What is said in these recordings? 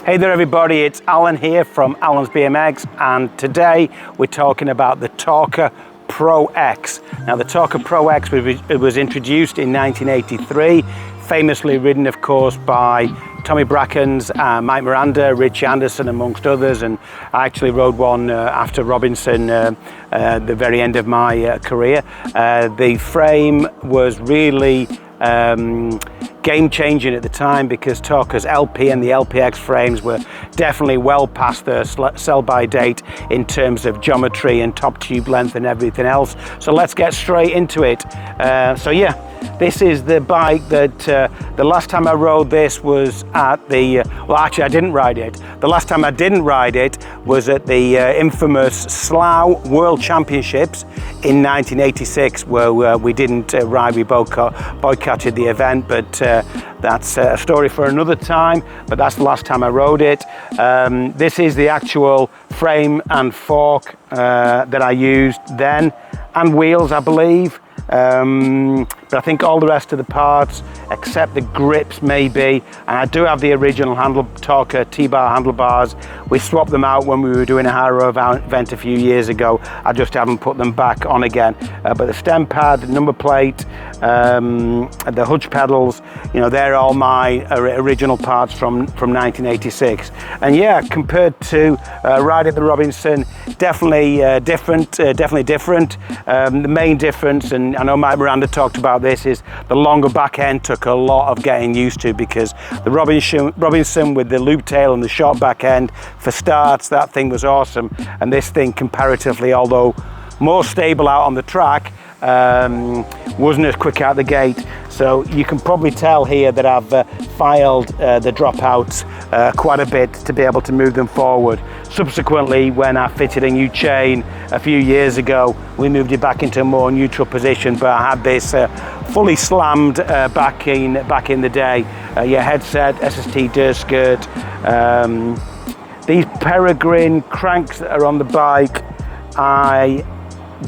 Hey there everybody, it's Alan here from Alan's BMX, and today we're talking about the Torker Pro X. Now the Torker Pro X was introduced in 1983, famously ridden of course by Tommy Brackens, Mike Miranda, Richie Anderson amongst others, and I actually rode one after Robinson the very end of my career. The frame was really game-changing at the time because Torker's LP and the LPX frames were definitely well past their sell-by date in terms of geometry and top tube length and everything else. So let's get straight into it. So yeah, this is the bike that the last time I rode this was at the, well actually I didn't ride it. The last time I didn't ride it was at the infamous Slough World Championships in 1986, where we didn't ride, we boycotted the event, but that's a story for another time, but that's the last time I rode it. This is the actual frame and fork that I used then, and wheels I believe. But I think all the rest of the parts, except the grips maybe, and I do have the original Torker T-bar handlebars. We swapped them out when we were doing a high road event a few years ago. I just haven't put them back on again. But the stem pad, number plate, the hutch pedals, you know, they're all my original parts from 1986. And yeah, compared to ride at the Robinson, definitely different. The main difference, and I know Mike Miranda talked about this, is the longer back end took a lot of getting used to, because the Robinson with the loop tail and the short back end, for starts, that thing was awesome, and this thing comparatively, although more stable out on the track, wasn't as quick out the gate. So you can probably tell here that I've filed the dropouts quite a bit to be able to move them forward. Subsequently, when I fitted a new chain a few years ago, we moved it back into a more neutral position, but I had this fully slammed back in the day. Yeah, headset, SST dirt skirt, these Peregrine cranks that are on the bike I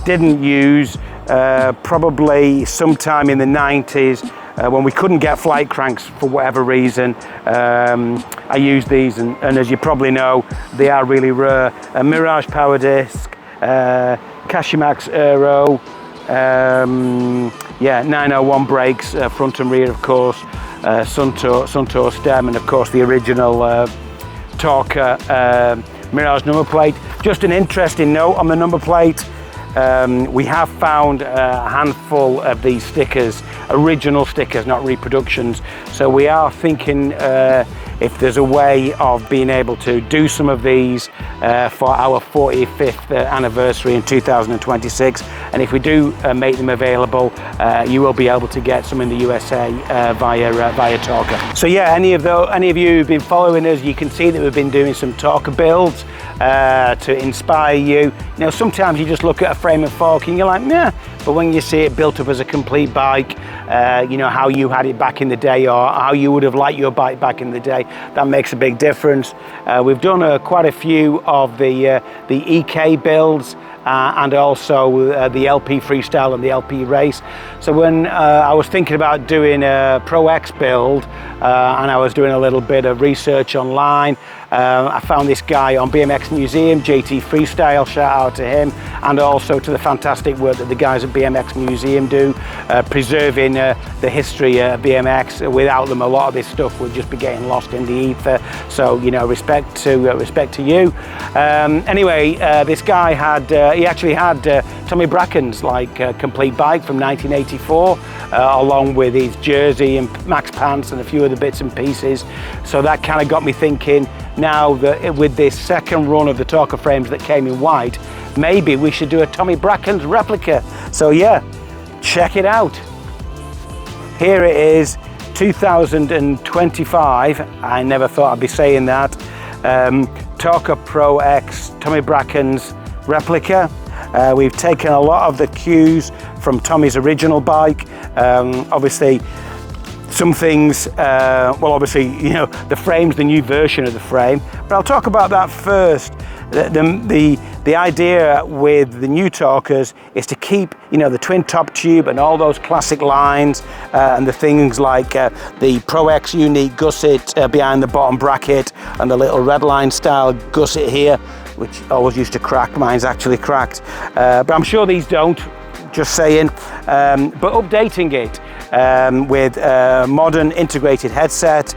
didn't use probably sometime in the 90s when we couldn't get flight cranks for whatever reason. I used these, and as you probably know, they are really rare. A Mirage power disc, Cashimax Aero, yeah, 901 brakes, front and rear of course, Suntour stem, and of course the original Torker Mirage number plate. Just an interesting note on the number plate, we have found a handful of these stickers, original stickers, not reproductions. So we are thinking if there's a way of being able to do some of these for our 45th anniversary in 2026. And if we do make them available, you will be able to get some in the USA via Torker. So yeah, any of you who've been following us, you can see that we've been doing some Torker builds to inspire you. You know, sometimes you just look at a frame and fork and you're like, nah, but when you see it built up as a complete bike, you know, how you had it back in the day, or how you would have liked your bike back in the day, that makes a big difference. We've done quite a few of the EK builds, and also the LP freestyle and the LP race. So when I was thinking about doing a Pro X build, and I was doing a little bit of research online, I found this guy on BMX Museum, JT Freestyle, shout out to him, and also to the fantastic work that the guys at BMX Museum do, preserving the history of BMX. Without them, a lot of this stuff would just be getting lost in the ether. So, you know, respect to you. Anyway, this guy had, he actually had Tommy Brackens' complete bike from 1984, along with his jersey and max pants and a few other bits and pieces. So that kind of got me thinking, now that with this second run of the Torker frames that came in white, maybe we should do a Tommy Brackens replica. So yeah, check it out. Here it is, 2025. I never thought I'd be saying that. Torker Pro X Tommy Brackens replica. We've taken a lot of the cues from Tommy's original bike. Obviously, some things, well obviously, you know, the frame's the new version of the frame, but I'll talk about that first. The the idea with the new Torkers is to keep, you know, the twin top tube and all those classic lines and the things like the Pro X unique gusset behind the bottom bracket and the little Redline Style Gusset here, which always used to crack. Mine's actually cracked, but I'm sure these don't, just saying. But updating it with modern integrated headset,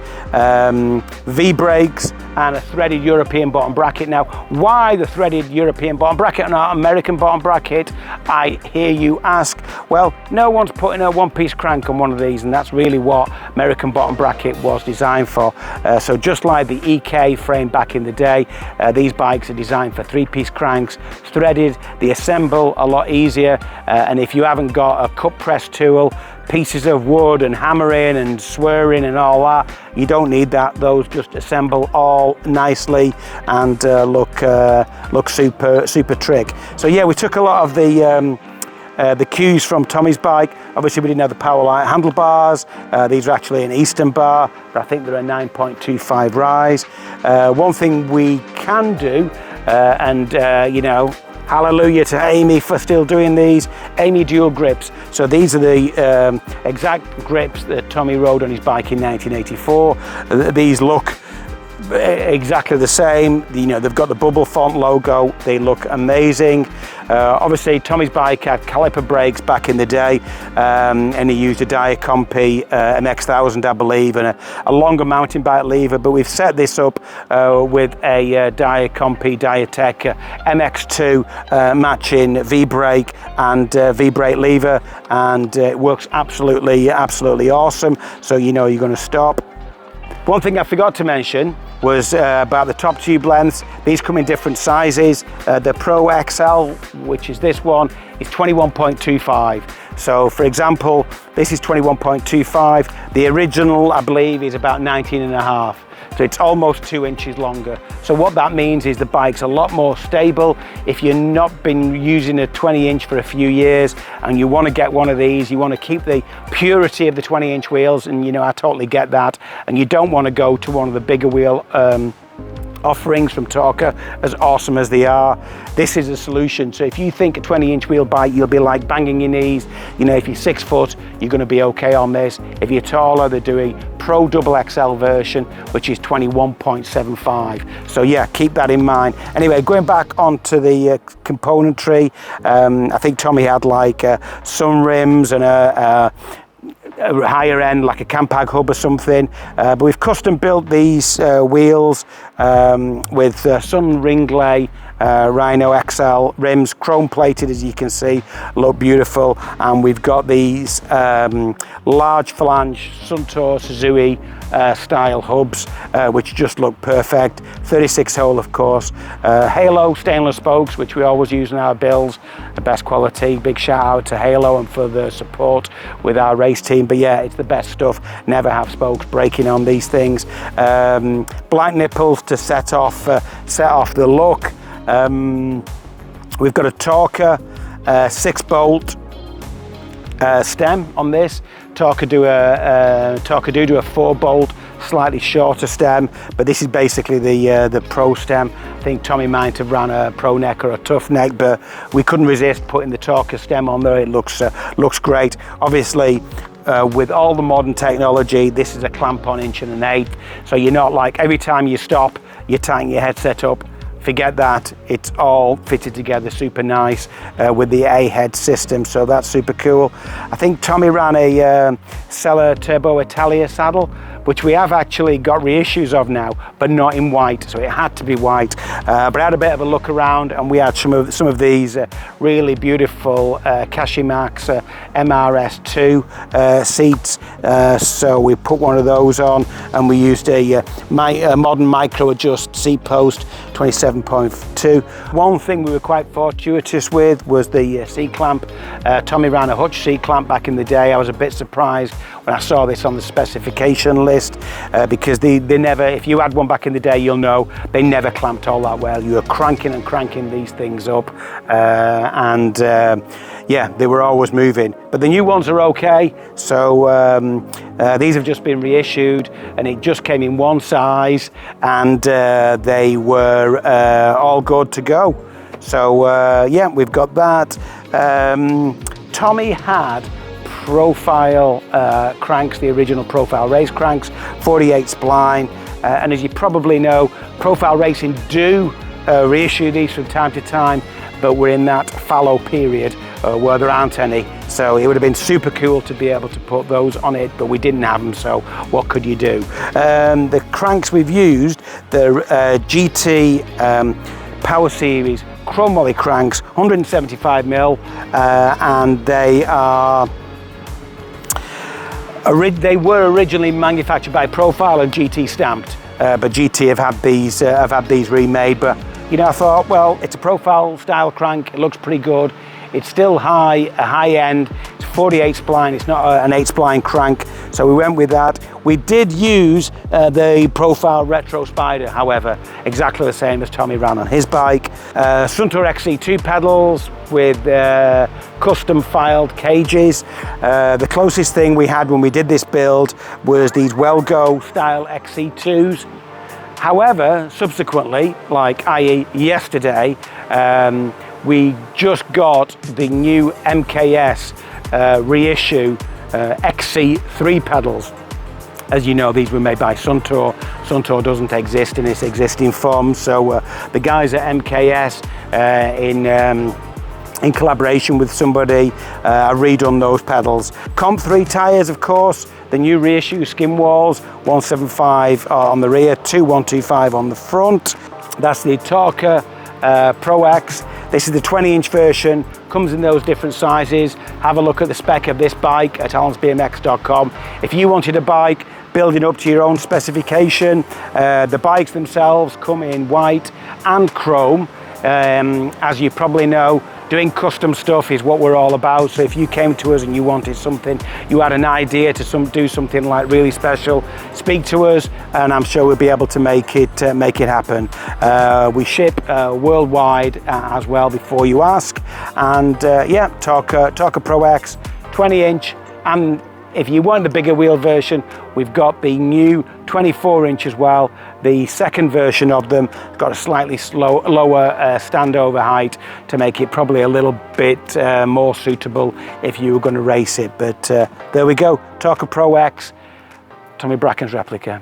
V-brakes, and a threaded European bottom bracket. Now, why the threaded European bottom bracket and not American bottom bracket, I hear you ask. Well, no one's putting a one-piece crank on one of these, and that's really what American bottom bracket was designed for. So just like the EK frame back in the day, these bikes are designed for three-piece cranks, threaded, they assemble a lot easier, and if you haven't got a cut press tool, pieces of wood and hammering and swearing and all that, you don't need that. Those just assemble all nicely and look super trick. So yeah, we took a lot of the cues from Tommy's bike. Obviously we didn't have the Powerlight handlebars. These are actually an Eastern bar, but I think they're a 9.25 rise. One thing we can do, you know, hallelujah to Amy for still doing these, Amy dual grips. So these are the exact grips that Tommy rode on his bike in 1984. These look exactly the same. You know, they've got the bubble font logo. They look amazing. Obviously Tommy's bike had caliper brakes back in the day, and he used a Diacompi MX1000, I believe, and a longer mountain bike lever, but we've set this up with a Diacompi Diatec MX2 matching V-brake and V-brake lever, and it works absolutely awesome. So you know you're going to stop. One thing I forgot to mention was about the top tube lengths. These come in different sizes. The Pro XL, which is this one, is 21.25. So for example, this is 21.25. The original, I believe, is about 19.5. So it's almost 2 inches longer. So what that means is the bike's a lot more stable. If you've not been using a 20-inch for a few years and you want to get one of these, you want to keep the purity of the 20-inch wheels, and you know, I totally get that, and you don't want to go to one of the bigger wheel offerings from Torker, as awesome as they are, this is a solution. So if you think a 20-inch wheel bike, you'll be like banging your knees. You know, if you're 6 foot, you're going to be okay on this. If you're taller, they're doing Pro Double XL version, which is 21.75. So yeah, keep that in mind. Anyway, going back onto the componentry, I think Tommy had like sun rims and a higher end, like a Campag hub or something, but we've custom built these wheels with Sun Ringley Rhino XL rims, chrome plated, as you can see, look beautiful. And we've got these large flange Suntour Suzuki style hubs, which just look perfect. 36 hole, of course. Halo stainless spokes, which we always use in our builds, the best quality. Big shout out to Halo and for the support with our race team. But yeah, it's the best stuff. Never have spokes breaking on these things. Black nipples to set off the look. We've got a Torker 6-bolt stem on this. Torker do a 4-bolt, slightly shorter stem, but this is basically the Pro stem. I think Tommy might have ran a Pro neck or a Tough neck, but we couldn't resist putting the Torker stem on there. It looks great. Obviously, with all the modern technology, this is a clamp on 1.1/8, so you're not like every time you stop, you tighten your headset up. Forget that, it's all fitted together super nice with the A-head system, so that's super cool. I think Tommy ran a Sella Turbo Italia saddle, which we have actually got reissues of now, but not in white, so it had to be white. But I had a bit of a look around, and we had some of these really beautiful Cashimax MRS2 seats, so we put one of those on, and we used a modern micro adjust seat post, 27.2. One thing we were quite fortuitous with was the seat clamp. Tommy ran a Hutch seat clamp back in the day. I was a bit surprised when I saw this on the specification list, because they never, if you had one back in the day, you'll know they never clamped all that well. You were cranking and cranking these things up, yeah, they were always moving. But the new ones are okay, so these have just been reissued, and it just came in one size, and they were all good to go. So yeah, we've got that. Tommy had profile cranks, the original profile race cranks, 48 spline, and as you probably know, Profile Racing do reissue these from time to time, but we're in that fallow period where there aren't any, so it would have been super cool to be able to put those on it, but we didn't have them, so what could you do? The cranks we've used, the GT Power Series chromoly cranks, 175mm, and they were originally manufactured by Profile and GT stamped, but GT have had these remade. But you know, I thought, well, it's a Profile style crank, it looks pretty good, it's still a high end, it's 48 spline, it's not an 8 spline crank, so we went with that. We did use the Profile Retro Spider, however, exactly the same as Tommy ran on his bike. Suntour XC2 pedals with custom filed cages. The closest thing we had when we did this build was these Wellgo style XC2s. However, subsequently, like i.e. yesterday, we just got the new MKS reissue XC3 pedals. As you know, these were made by Suntour. Suntour doesn't exist in its existing form, so the guys at MKS in collaboration with somebody have redone those pedals. Comp 3 tyres, of course, the new reissue skim walls, 175 on the rear, 2125 on the front. That's the Torker Pro X. This is the 20-inch version, comes in those different sizes. Have a look at the spec of this bike at allensbmx.com. If you wanted a bike building up to your own specification, the bikes themselves come in white and chrome. As you probably know, doing custom stuff is what we're all about. So if you came to us and you wanted something, you had an idea to do something like really special, speak to us, and I'm sure we'll be able to make it happen. We ship worldwide as well before you ask. And yeah, Torker Pro X, 20-inch, and if you want the bigger wheel version, we've got the new 24-inch as well. The second version of them got a slightly lower standover height to make it probably a little bit more suitable if you were going to race it. But there we go, Torker Pro X, Tommy Brackens replica.